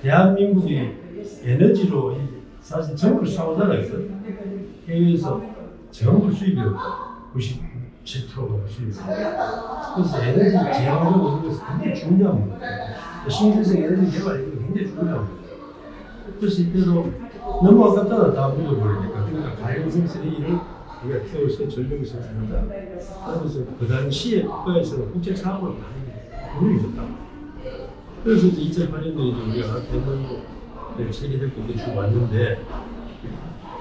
대한민국이 에너지로 사실 전부 싸우잖아요. 해외에서 전부 수입이 97%가 수입이에요. 그래서 에너지 제어하려고 하는 것은 굉장히 중요한 문제예요. 신재생 에너지 개발 이거 굉장히 중요한 문제예요. 그래서 이때도 너무 아깝잖아. 다 묻어버리니까. 그러니까 가연성 쓰레기를 우리가 태워서 전력을 생산한다. 그래서 그 당시에 국가에서는 국제사업을 많이 돌리셨다. 그래서 이제 2008년도에 우리가 대만으로 체계적으로 쭉 왔는데,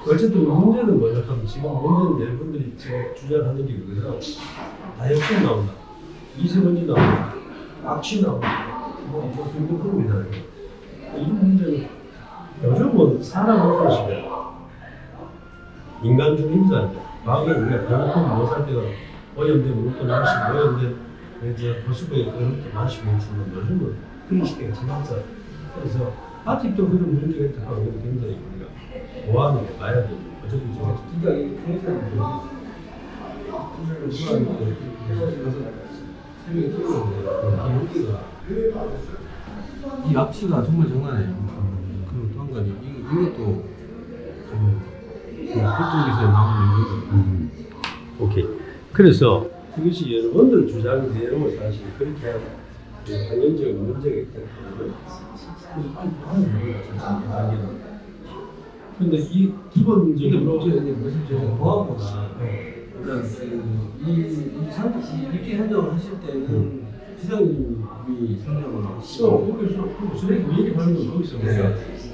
어쨌든 문제는 뭐냐 하면 지금 문제는 여러분들이 지금 주장하는 게 그거는 다이옥신 나온다, 미세먼지 나온다, 악취 나온다, 등등입니다. 이 문제는 요즘은 사람 못하시대 인간 중임자인데, 과거에 우리가 배고프면 못할 때가 오염된 물도 마시고 오염된 호수부의 얼음도 마시고 있지만 요즘은 그런 시대가 지났어요. 그래서 아직도 그런 문제가 있다고 하면 굉장히 우리가 보완을 해봐야 되고, 어쨌든 제가 진짜 이 회사는 새벽에 뛰어오는데 이 악취가 정말 장난 아니에요. 그리고 또 한 가지 이것도 그쪽에서 나오는 얘기거든요. 오케이. 그래서 그것이 여러분들 주장대로 사실 그렇게 하는 환경적 문제가 있다는 거는 빨리 보완을 해야 돼요. 근데 이 기본적으로 말씀드린 보안보다 일단 입지 선정을 하실 때는 시장님이 선정을 하시고 거기서 쓰레기 미리 하는 건 거기서 우리가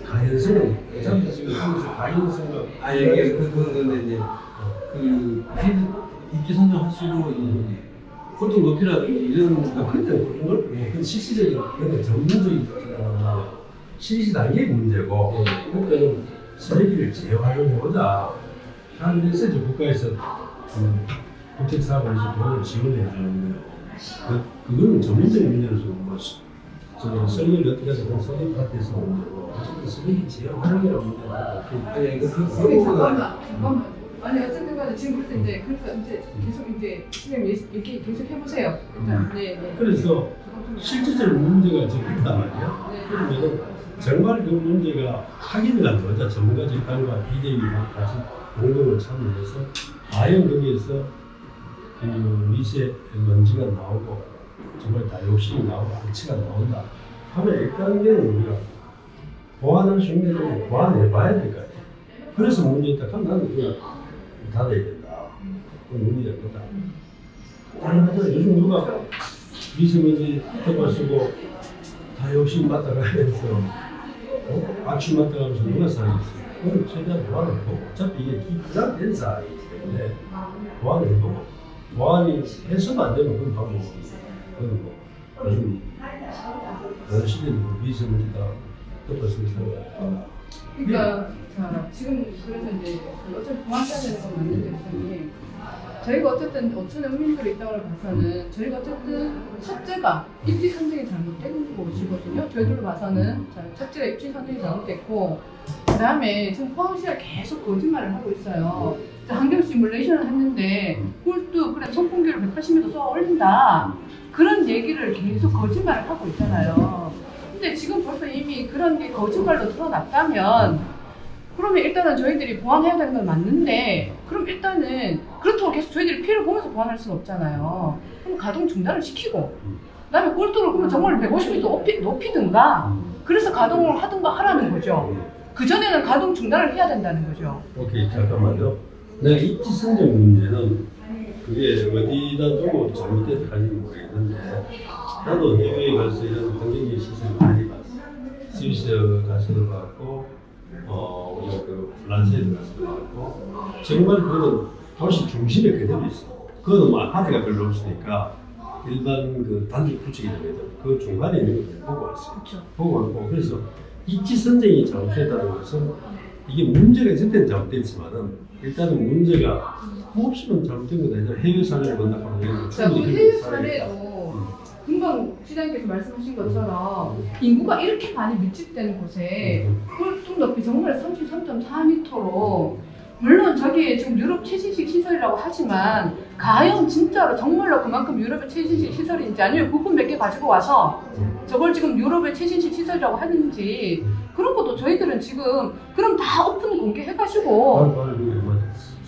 가연성은 어차피 지금 거기서 가연성과 그런데 이제 그 입지 선정하시고 보통 높이라든지 이런 근데 그건 실질적인 그런 전문적인 실시 단계의 문제고, 그러니까 쓰레기를 재활용해보자 하는 데서 이제 국가에서 국책사업에서 돈을 지원해 주는 그거는 전문적인 문제로서 저는 설계를 어떻게 해서 그런 설계 파트에서 문제고, 어쨌든 쓰레기 재활용이라는 문제는 잠깐만. 아니 어쨌든 간에 지금 그래서 이제 계속 이제 선생님 얘기 계속 해보세요. 일단 네. 그래서 실질적인 문제가 지금 있단 말이야. 그러면은 정말 그 문제가 확인을 한 거죠. 전문가 집단과 비대위가 같이 공동으로 참여해서 과연 거기에서 그 미세먼지가 나오고 정말 다이옥신이 나오고 악취가 나온다 하면 일단은 우리가 보완할 수 있는 걸 보완해봐야 될 거 아니에요. 그래서 문제 있다 하면 나는 그냥 닫아야 된다. 그건 문제가 없다. 당연하죠. 요즘 누가 미세먼지 덮어 쓰고 다이옥신 맡아가면서 악취 맡아가면서 누가 살겠어요. 그건 최대한 보완을 해보고, 어차피 이게 기부장된 사항이기 때문에 보완을 해보고, 보완이 해서도 안 되면 그건 방법은 그건 뭐 요즘 어느 시대는 미세먼지가 덮어 쓰는 사람이 그러니까 자, 지금 그래서 이제 어차피 보완해야 되는 건 맞는데 선생님, 저희가 어쨌든 어쩌는 의민들의 입장을 봐서는 저희가 어쨌든 첫째가 입지 선정이 잘못된 것이거든요. 저희들로 봐서는 첫째가 입지 선정이 잘못됐고, 그 다음에 지금 포항시가 계속 거짓말을 하고 있어요. 환경 시뮬레이션을 했는데 꿀도 그래 선풍기를 180m 쏘아 올린다, 그런 얘기를 계속 거짓말을 하고 있잖아요. 근데 지금 벌써 이미 그런 게 거짓말로 드러났다면, 그러면 일단은 저희들이 보완해야 되는 건 맞는데, 그럼 일단은 그렇다고 계속 저희들이 피해를 보면서 보완할 수는 없잖아요. 그럼 가동 중단을 시키고, 그 다음에 꿀도를 그러면 정말 150m 높이든가, 그래서 가동을 하든가 하라는 거죠. 그전에는 가동 중단을 해야 된다는 거죠. 오케이, 잠깐만요. 내가 입지 선정 문제는 그게 어디다 두고 잘못됐는지 모르겠는데, 나도 해외에 가서 이런 환경적 시설을 많이 봤어. 스위스 가서도 봤고, 우리가 그 프랑스에도 가서도 봤고, 정말 그거는 도시 중심에 그대로 있어. 그거는 뭐 아파트가 별로 없으니까 일반 그 단지 구축이 되거든. 그 중간에 있는 걸 보고 왔어요. 그렇죠. 보고 왔고, 그래서 입지 선정이 잘못됐다는 것은 이게 문제가 있을 때는 잘못됐지만은 일단은 문제가 없으면 잘못된 건 아니라 해외 사례를 본다면 충분히 해외 사례도 금방 시장님께서 말씀하신 것처럼 인구가 이렇게 많이 밀집되는 곳에 꿀뚝 높이 정말 33.4m로 물론 저기 지금 유럽 최신식 시설이라고 하지만 과연 진짜로 정말로 그만큼 유럽의 최신식 시설인지 아니면 부품 몇 개 가지고 와서 저걸 지금 유럽의 최신식 시설이라고 하는지 그런 것도 저희들은 지금 그럼 다 오픈 공개해가지고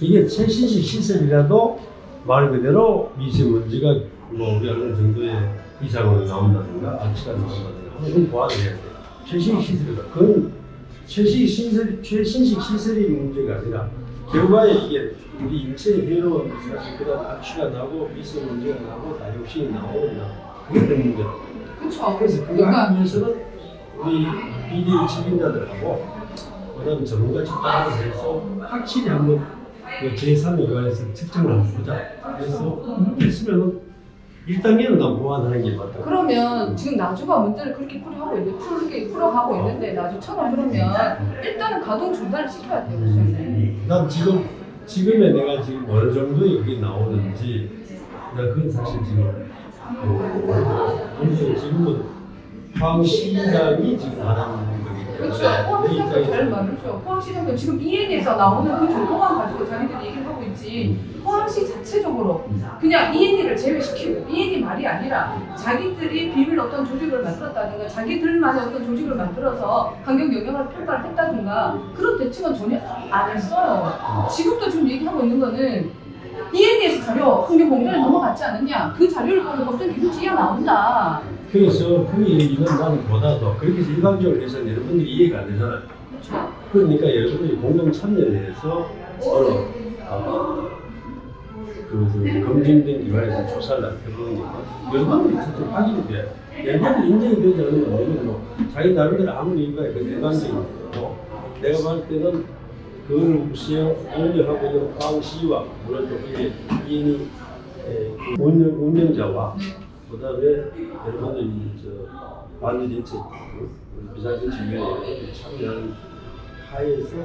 이게 최신식 시설이라도 말 그대로 미세먼지가 뭐 우리 어느 정도의 이상으로 나온다든가 악취가 나온다든가 그건 보완을 해야 돼. 최신식 시설이다. 그건 최신식 시설이 문제가 아니라 결과에 이게 우리 인체에 해로운 사실 그다음 악취가 나고 미세먼지가 나고 다이옥신이 나오느냐 그게 된 문제다. 그렇죠. 그래서 그거 하기 위해서는 우리 비대위 책임자들하고 그다음 전문가 집단으로 해서 확실히 한번 그 제3의 기관에서 측정을 한번 보자. 그래서 있으면은 1단계는 난 보완하는 게 맞다. 그러면 지금 나주가 문제를 그렇게 풀어가고 있는데 나주처럼 그러면 일단은 가동 중단을 시켜야 돼요. 난 지금의 내가 지금 어느 정도의 여기 나오는지 난 그건 사실 지금 지금은 황시장이 지금 하는 그렇죠. 포항시장도 잘 말이죠. 포항시장도 지금 EN에서 나오는 그 정보만 가지고 자기들이 얘기를 하고 있지 포항시 자체적으로 그냥 EN을 제외시키고 EN이 말이 아니라 자기들이 비밀 어떤 조직을 만들었다든가 자기들만의 어떤 조직을 만들어서 환경 영향을 평가를 했다든가 그런 대책은 전혀 안 했어요. 지금도 지금 얘기하고 있는 거는 EN에서 자료 환경 공단에 넘어갔지 않느냐 그 자료를 보면 법정 기준치가 나온다. 그래서 그 얘기는 나는 보다도 그렇게 해서 일방적으로 해서 여러분들이 이해가 안 되잖아요. 그러니까 여러분들이 공동 참여를 해서 그 검증된 기관에서 조사를 해보는 게 여러분들이 직접 확인이 돼. 여러분들이 인정이 되지 않으면 우리는 뭐 자기 나름대로 아무리 얘기해도 그 일반적인 거고 내가 봤을 때는 그걸 운영하고 있는 포항시와 물론 여기에 이인이 운영자와 그다음에 여러분들이 반대대책 비상대책위원회에 참여하는 하에서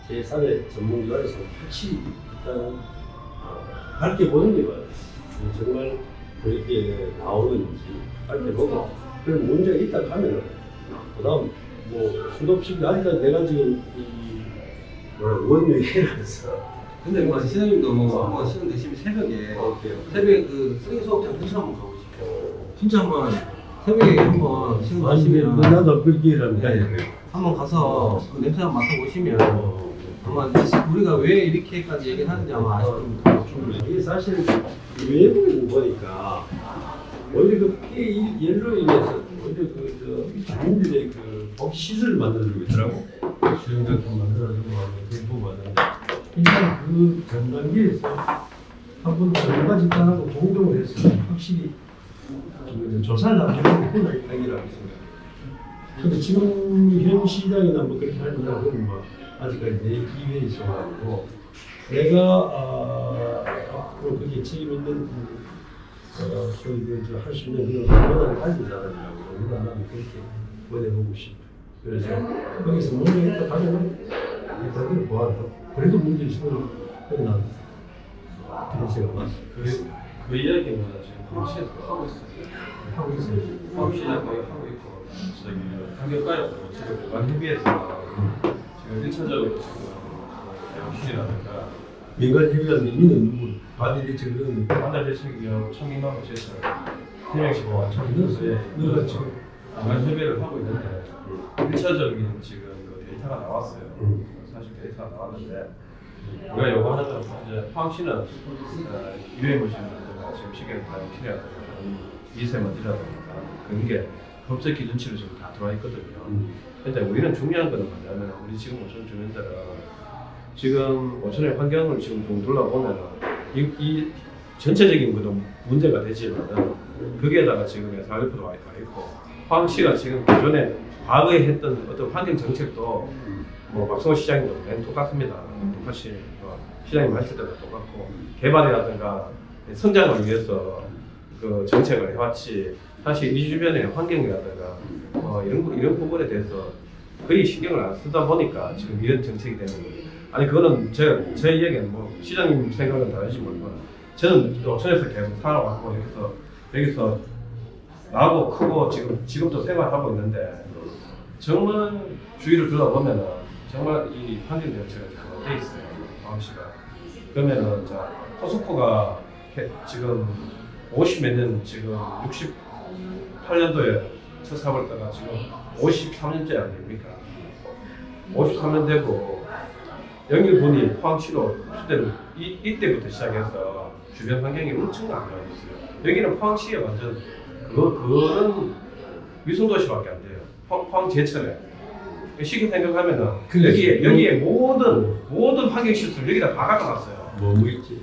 제3의 전문기관에서 확실히 일단 밝혀보는 게 맞아요. 정말 그렇게 나오는지 밝혀보고 그런 문제가 있다 하면 그다음 뭐 수도 없이 아직까지 내가 지금 원유해라서 근데 뭐 시장님도 뭐 시간 되시면 새벽에 그 쓰레기 수업장 근처 한번 가보십시오. 진짜 한번 새벽에 한번 시간 나시면 나도 그렇게 일합니다. 한번 가서 그 냄새 한번 맡아보시면 아마 우리가 왜 이렇게까지 얘기를 하는지 아마 아실 겁니다. 이게 사실 외부에 보니까 오히려 그 예로 인해서 오히려 그 주민들의 그 복지시설을 만들어주고 있더라고. 수영장도 만들어주고 대부분 하는데 일단 그 전 단계에서 한번 전문가 집단하고 공동을 해서 확실히 조사를 한번 해보는 게 단계라고 생각해요. 근데 지금 현 시장이나 뭐 그렇게 하는 건 뭐 아직까지 내 기회에 있어가지고 내가 앞으로 그게 책임 있는 소위 할 수 있는 그런 권한을 가진 사람이라고 그러니까 나는 그렇게 보내보고 싶어. 그래서 거기서 문제가 있다 하면 일단은 보완하고 그래도 문제 있으면 그건 난 대세가 맞아. 그 이야기는 지금 포항시에서 하고 있어요. 하고 있어요. 포항시장 거의 하고 있고 저기 환경과에서 지금 민간협의회에서 지금 1차적으로 지금 대학실이라든가 민간협의회는 누구? 반대대책 그런 반대대책위원 청임하고 제설 3명씩 완청인데 너가 지금 민간협의회를 하고 있는데 1차적인 지금 그 데이터가 나왔어요. 사실 데이터가 나왔는데 우리가 요구하는 이제 포항시는 유해물질이라든가 지금 식약다이옥신이라든가 미세먼지라든가 그런 게 법적 기준치로 지금 다 들어와 있거든요. 근데 우리는 중요한 거는 뭐냐면 우리 지금 오천 주민들은 지금 오천의 환경을 지금 좀 둘러보면 이 전체적인 것도 문제가 되지만 거기에다가 지금 SRF도 와 있고 포항시가 지금 기존에 과거에 했던 어떤 환경 정책도 뭐 박성호 시장님도 똑같습니다. 똑같이 시장님 하실 때도 똑같고 개발이라든가 성장을 위해서 그 정책을 해왔지 사실 이 주변의 환경이라든가 이런 부분에 대해서 거의 신경을 안 쓰다 보니까 지금 이런 정책이 되는 거예요. 아니 그거는 제 이야기는 뭐 시장님 생각은 다르지만 저는 오천에서 계속 살아왔고 여기서 나고 크고 지금도 생활하고 있는데 정말 주위를 둘러보면은 정말 이 환경 정책은 잘 돼 있어요. 포항시가. 그러면은 자 포스코가 지금 50 몇 년 지금 68년도에 첫 사업을 따가 지금 53년째 안 됩니까? 53년 되고 영일분이 포항시로 그때는 이때부터 시작해서 주변 환경이 엄청 안 좋아졌어요. 여기는 포항시에 완전 그런 위성도시밖에 안 돼요. 포항 제철에 쉽게 생각하면은 여기에 모든 환경 시설 여기다 다 갖다놨어요. 뭐 있지?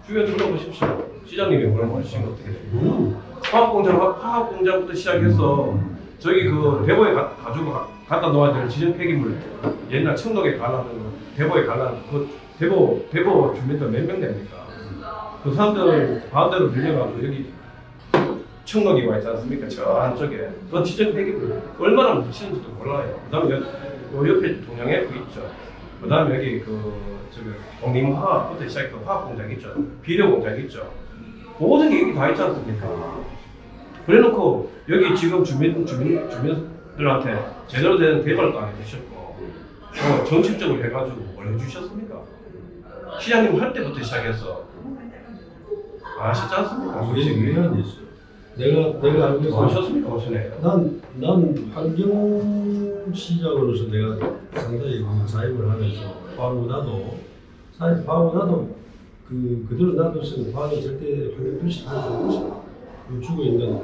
주변 둘러보십시오. 시장님이 뭐라고 하시면 어떻게 돼요? 화학공장부터 시작해서 저기 그 대보에 가지고 갖다 놓아야 될 지정 폐기물 옛날 청록에 갈라는 대보에 갈라는 그 대보 주민들 몇 명 됩니까? 그 사람들 반대로 밀려가지고 여기 청록이 와 있지 않습니까? 저 안쪽에 그 지정 폐기물 얼마나 묻히는지도 몰라요. 그다음에 요 옆에 동양F 있죠. 그다음에 여기 저기 독립화학부터 시작해서 화학공장 있죠. 비료공장 있죠. 모든 게 여기 다 있지 않습니까? 그래놓고 여기 지금 주민들한테 제대로 된 대발도 안 해주셨고 정책적으로 해가지고 뭘 해주셨습니까? 시장님 할 때부터 시작해서 아시지 않습니까? 왜 안 했어? 내가 알고 뭐 하셨습니까? 무슨 난 환경시장으로서 내가 상당히 사임을 하면서 화학문화도 사실 화학문화도 그대로 놔두서는 화학이 절대 환경 표시하지 죽어 있는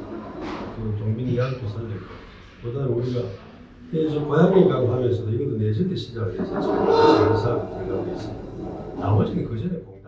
동빈 이야기도 살렸고 그다음에 우리가 저 고향에 가고 하면서도 이것도 내전대 시작을 해서 지금 사업이 들어가고 있습니다. 나머지는 그 전에 공단